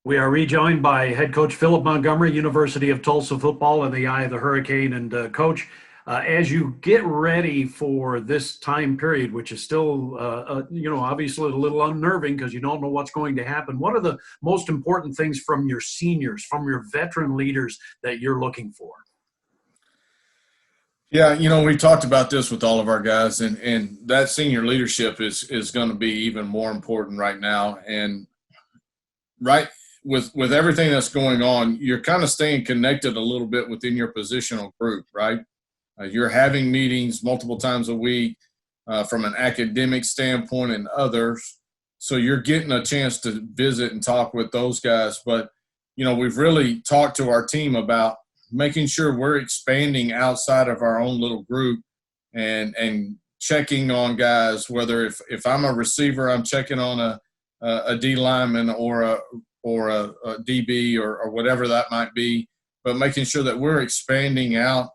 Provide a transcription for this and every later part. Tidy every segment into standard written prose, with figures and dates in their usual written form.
We are rejoined by head coach Philip Montgomery, University of Tulsa football in the eye of the hurricane. And coach, as you get ready for this time period, which is still, obviously a little unnerving because you don't know what's going to happen. What are the most important things from your seniors, from your veteran leaders that you're looking for? Yeah, we talked about this with all of our guys, and that senior leadership is going to be even more important right now. And right with everything that's going on, you're kind of staying connected a little bit within your positional group, right? You're having meetings multiple times a week from an academic standpoint and others. So you're getting a chance to visit and talk with those guys. But, we've really talked to our team about making sure we're expanding outside of our own little group and checking on guys, whether if I'm a receiver, I'm checking on a D lineman or a DB or whatever that might be, but making sure that we're expanding out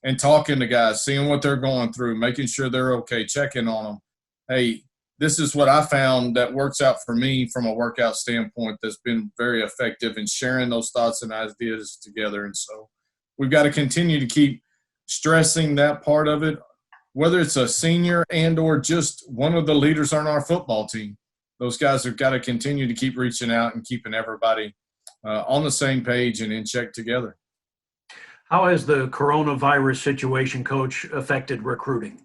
and talking to guys, seeing what they're going through, making sure they're okay, checking on them. Hey, this is what I found that works out for me from a workout standpoint that's been very effective in sharing those thoughts and ideas together. And so we've got to continue to keep stressing that part of it, whether it's a senior and or just one of the leaders on our football team. Those guys have got to continue to keep reaching out and keeping everybody on the same page and in check together. How has the coronavirus situation, Coach, affected recruiting?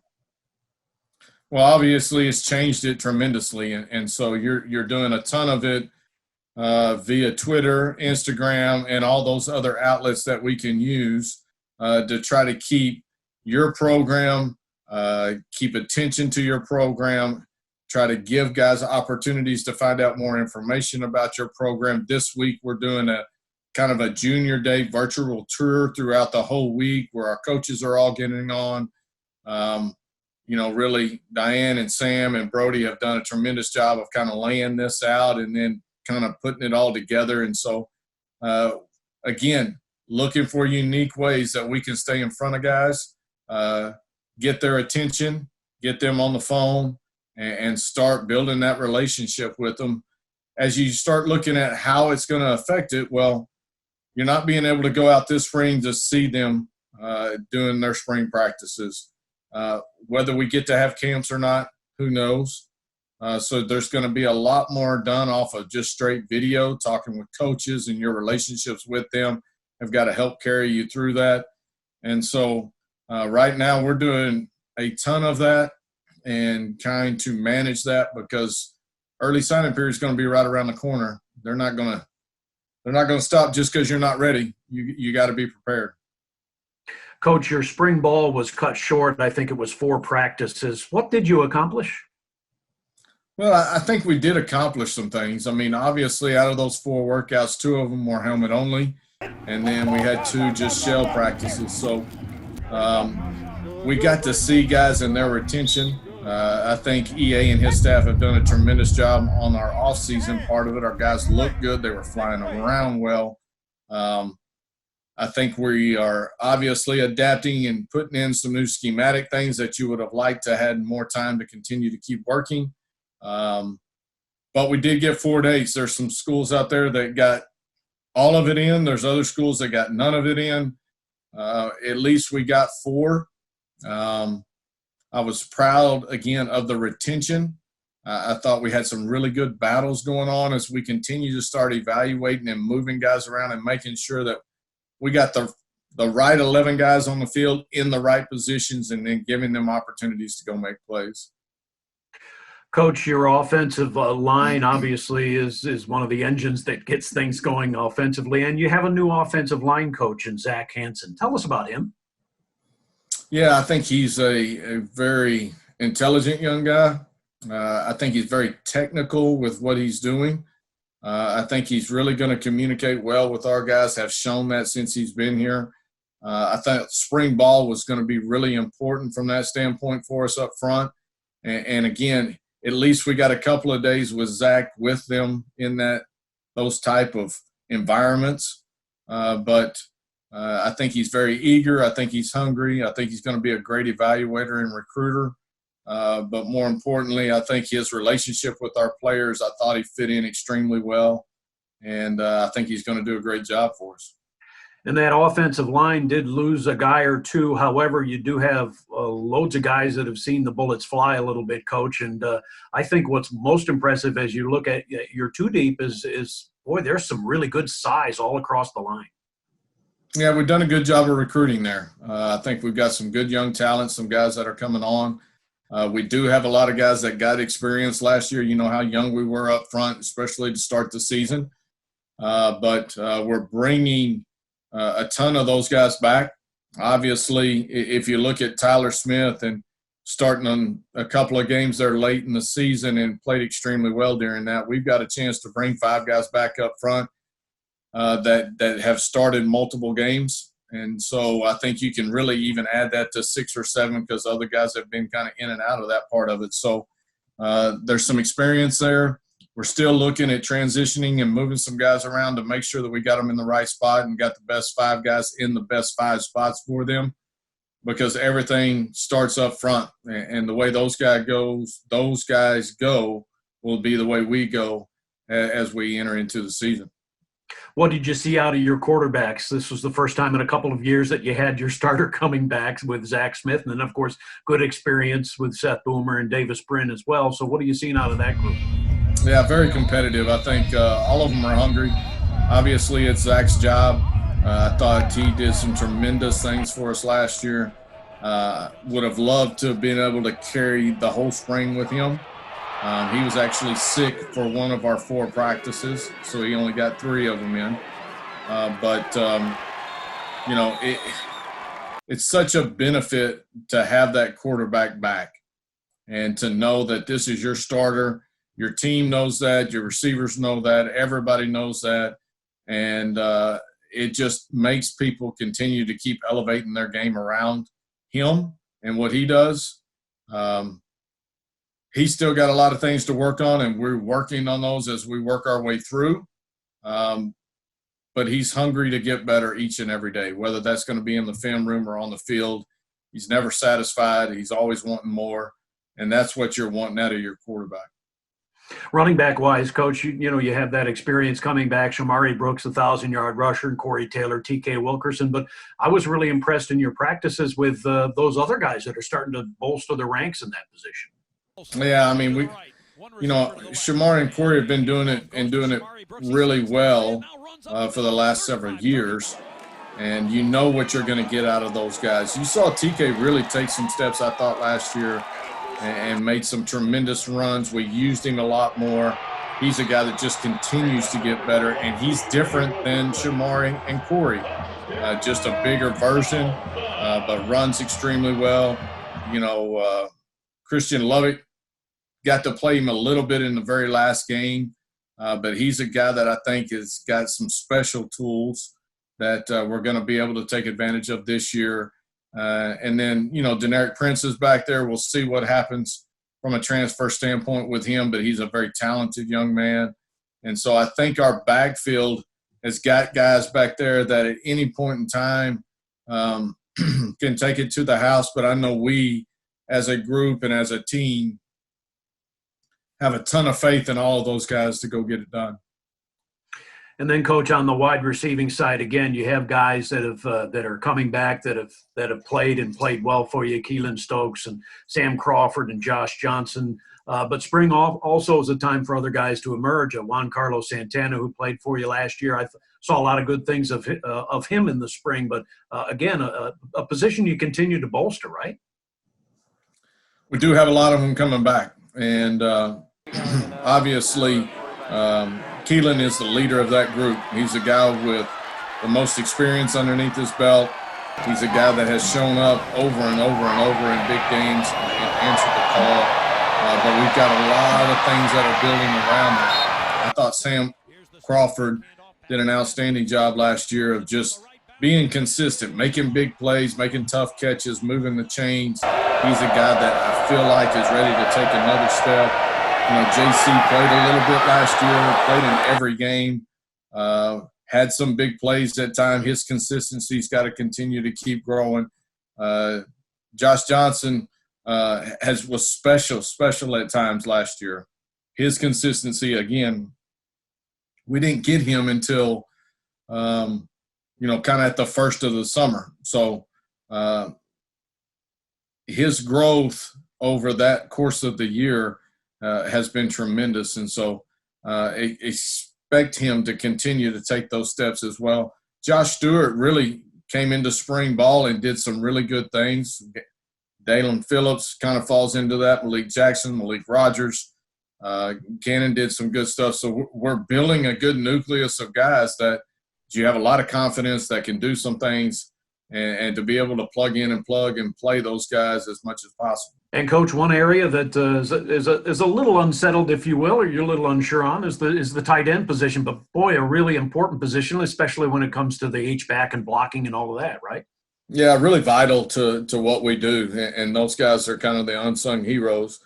Well, obviously, it's changed it tremendously, and so you're doing a ton of it via Twitter, Instagram, and all those other outlets that we can use to try to keep your program, keep attention to your program, try to give guys opportunities to find out more information about your program. This week, we're doing a kind of a junior day virtual tour throughout the whole week where our coaches are all getting on. Really, Diane and Sam and Brody have done a tremendous job of kind of laying this out and then kind of putting it all together. And so, again, looking for unique ways that we can stay in front of guys, get their attention, get them on the phone, and start building that relationship with them. As you start looking at how it's going to affect it, well, you're not being able to go out this spring to see them doing their spring practices. Whether we get to have camps or not, who knows? So there's going to be a lot more done off of just straight video, talking with coaches, and your relationships with them have got to help carry you through that. And so right now we're doing a ton of that and trying to manage that because early signing period is going to be right around the corner. They're not going to stop just because you're not ready. You got to be prepared. Coach, your spring ball was cut short. I think it was 4 practices. What did you accomplish? Well, I think we did accomplish some things. I mean, obviously, out of those 4 workouts, 2 of them were helmet only, and then we had 2 just shell practices. So we got to see guys and their retention. I think EA and his staff have done a tremendous job on our off-season part of it. Our guys look good. They were flying around well. I think we are obviously adapting and putting in some new schematic things that you would have liked to had more time to continue to keep working. But we did get 4 days. There's some schools out there that got all of it in. There's other schools that got none of it in. At least we got 4. I was proud, again, of the retention. I thought we had some really good battles going on as we continue to start evaluating and moving guys around and making sure that we got the right 11 guys on the field in the right positions and then giving them opportunities to go make plays. Coach, your offensive line obviously is one of the engines that gets things going offensively, and you have a new offensive line coach in Zach Hansen. Tell us about him. Yeah, I think he's a very intelligent young guy. I think he's very technical with what he's doing. I think he's really going to communicate well with our guys, have shown that since he's been here. I thought spring ball was going to be really important from that standpoint for us up front. And again, at least we got a couple of days with Zach with them in those type of environments. But I think he's very eager. I think he's hungry. I think he's going to be a great evaluator and recruiter. But more importantly, I think his relationship with our players, I thought he fit in extremely well. and I think he's going to do a great job for us. And that offensive line did lose a guy or two. However, you do have loads of guys that have seen the bullets fly a little bit, Coach. And I think what's most impressive as you look at your two deep is boy, there's some really good size all across the line. Yeah, we've done a good job of recruiting there. I think we've got some good young talent, some guys that are coming on. We do have a lot of guys that got experience last year. You know how young we were up front, especially to start the season. But we're bringing a ton of those guys back. Obviously, if you look at Tyler Smith and starting on a couple of games there late in the season and played extremely well during that, we've got a chance to bring 5 guys back up front that have started multiple games. And so I think you can really even add that to 6 or 7 because other guys have been kind of in and out of that part of it. So there's some experience there. We're still looking at transitioning and moving some guys around to make sure that we got them in the right spot and got the best 5 guys in the best 5 spots for them, because everything starts up front. And the way those guys go will be the way we go as we enter into the season. What did you see out of your quarterbacks? This was the first time in a couple of years that you had your starter coming back with Zach Smith, and then, of course, good experience with Seth Boomer and Davis Brin as well. So what are you seeing out of that group? Yeah, very competitive. I think all of them are hungry. Obviously, it's Zach's job. I thought he did some tremendous things for us last year. Would have loved to have been able to carry the whole spring with him. He was actually sick for one of our 4 practices, so he only got 3 of them in. It's such a benefit to have that quarterback back and to know that this is your starter. Your team knows that. Your receivers know that. Everybody knows that. And it just makes people continue to keep elevating their game around him and what he does. He's still got a lot of things to work on, and we're working on those as we work our way through. But he's hungry to get better each and every day, whether that's going to be in the film room or on the field. He's never satisfied. He's always wanting more, and that's what you're wanting out of your quarterback. Running back wise, Coach, you have that experience coming back. Shamari Brooks, 1,000-yard rusher, and Corey Taylor, TK Wilkerson. But I was really impressed in your practices with those other guys that are starting to bolster the ranks in that position. Yeah, I mean, Shamari and Corey have been doing it really well for the last several years. And you know what you're going to get out of those guys. You saw TK really take some steps, I thought, last year and made some tremendous runs. We used him a lot more. He's a guy that just continues to get better, and he's different than Shamari and Corey. Just a bigger version, but runs extremely well. Christian Lovick got to play him a little bit in the very last game, but he's a guy that I think has got some special tools that we're going to be able to take advantage of this year. And then, Deneric Prince is back there. We'll see what happens from a transfer standpoint with him, but he's a very talented young man. And so I think our backfield has got guys back there that at any point in time can take it to the house. But I know we as a group and as a team have a ton of faith in all of those guys to go get it done. And then, Coach, on the wide receiving side, again, you have guys that are coming back that have played and played well for you. Keelan Stokes and Sam Crawford and Josh Johnson. But spring also is a time for other guys to emerge. Juan Carlos Santana, who played for you last year, I saw a lot of good things of him in the spring. But again, a position you continue to bolster, right? We do have a lot of them coming back, and obviously. Keelan is the leader of that group. He's a guy with the most experience underneath his belt. He's a guy that has shown up over and over and over in big games and answered the call. But we've got a lot of things that are building around him. I thought Sam Crawford did an outstanding job last year of just being consistent, making big plays, making tough catches, moving the chains. He's a guy that I feel like is ready to take another step. JC played a little bit last year, played in every game, had some big plays at time. His consistency's got to continue to keep growing. Josh Johnson was special at times last year. His consistency, again, we didn't get him until, kind of at the first of the summer. So his growth over that course of the year has been tremendous. And so expect him to continue to take those steps as well. Josh Stewart really came into spring ball and did some really good things. Dalen Phillips kind of falls into that. Malik Jackson, Malik Rogers. Cannon did some good stuff. So we're building a good nucleus of guys that you have a lot of confidence that can do some things, and to be able to plug in and play those guys as much as possible. And Coach, one area that is a little unsettled, if you will, or you're a little unsure on, is the tight end position. But boy, a really important position, especially when it comes to the H-back and blocking and all of that, right? Yeah, really vital to what we do, and those guys are kind of the unsung heroes.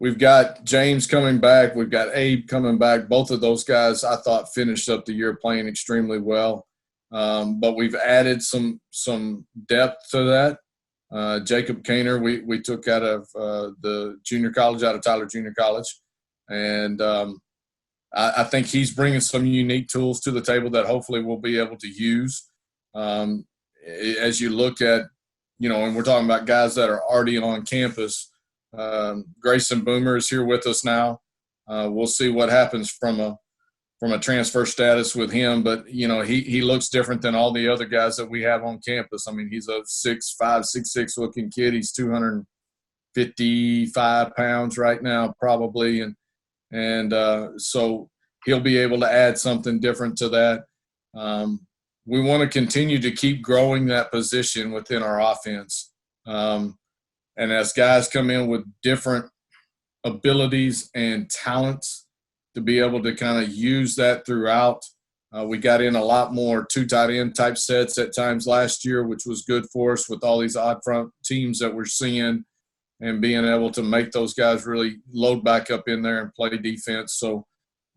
We've got James coming back, we've got Abe coming back. Both of those guys, I thought, finished up the year playing extremely well. But we've added some depth to that. Jacob Kaner, we took out of the junior college, out of Tyler Junior College, and I think he's bringing some unique tools to the table that hopefully we'll be able to use. As you look at, and we're talking about guys that are already on campus. Grayson Boomer is here with us now. We'll see what happens from a transfer status with him, but he looks different than all the other guys that we have on campus. I mean, he's a 6'5", 6'6" looking kid. He's 255 pounds right now, probably, and so he'll be able to add something different to that. We want to continue to keep growing that position within our offense, and as guys come in with different abilities and talents, to be able to kind of use that throughout. We got in a lot more two tight end type sets at times last year, which was good for us with all these odd front teams that we're seeing, and being able to make those guys really load back up in there and play defense. So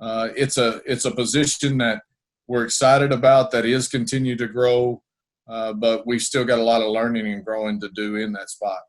it's a position that we're excited about, that is continue to grow, but we've still got a lot of learning and growing to do in that spot.